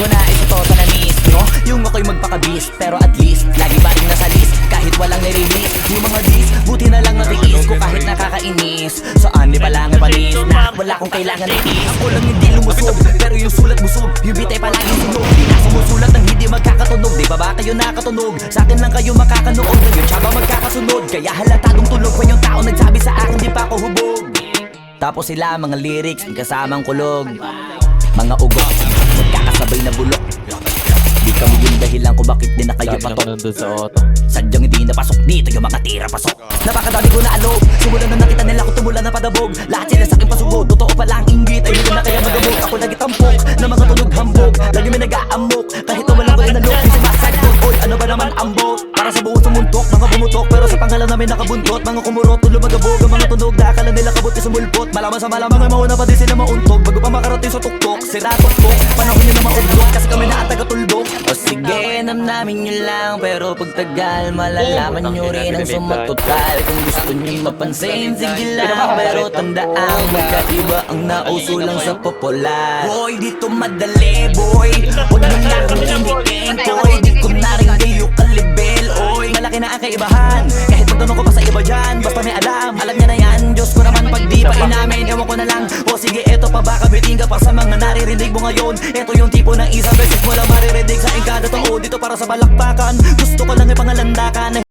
ko na isa to sa na-miss nyo. Yung ako'y magpakabis, pero at least lagi pa rin nasa list, kahit walang nire-release. Yung mga dis, buti na lang natiis ko kahit nakakainis. Saan di pa lang ipanis na wala kong kailangan itis. Ako lang hindi lumusog, pero yung sulat busog. Yung bitay palagi sunog, di na sumusulat ng hindi magkakatunog. Di ba ba kayo nakatunog? Sa akin lang kayo makakanood, ngayon tsaba magkakasunod. Kaya halatadong tulog pa yung tao nagsabi sa akin di pa ako hubog. Tapos sila mga lyrics, may kasamang kulog. Mga ugok, magkakasabay na bulok. Di kami yung dahilan kung bakit di na kayo patok. Sadyang hindi napasok dito yung mga tira pasok. Napakadami ko na alog, simulan na nakita nila ko tumula na padabog. Lahat sila sa akin pasubog, totoo pala ang inggit. Ay hindi na kaya magamok, ako lagi tampok na mga tunog hambog. Lagi may nag-aamok, kahit na walang ko inalok. Hindi sumasagpok, oy ano ba naman ambot? Para sa buong sumuntok, mga bumutok. Pero sa pangalan namin nakabuntot, mga kumurot, tulo magabog. Ang mga tunog na akala nila kabut sa mulpot. Malaman sa malamang ay mauna pa din sila mauntog. Bago pa makarating sa tuktok, sira tuktok. Panahon nyo na maublok, kasi kami na ang taga-tuldok. O sige, namnamin nyo lang, pero pagtagal malalaman nyo rin ang sumatotal. Kung gusto nyo mapansin, sige lang, pero tandaan magkaiba ang nauso lang sa popular. Boy, dito madali, boy. Huwag nyo na akong initin, boy. Di ko na rin kayo kalibel, oy. Malaki na ang kaibahan, kahit magtanong ko pa sa iba dyan. Basta may alam niya na yan. Diyos ko naman pag di pa inamin, ewan ko na lang. O sige, eto pa ba kabiting ka pa sa mga naririnig mo ngayon. Eto yung tipo ng isang beses mo lang maririnig sa engkada taon. Dito para sa balakbakan, gusto ko lang ipangalandakan.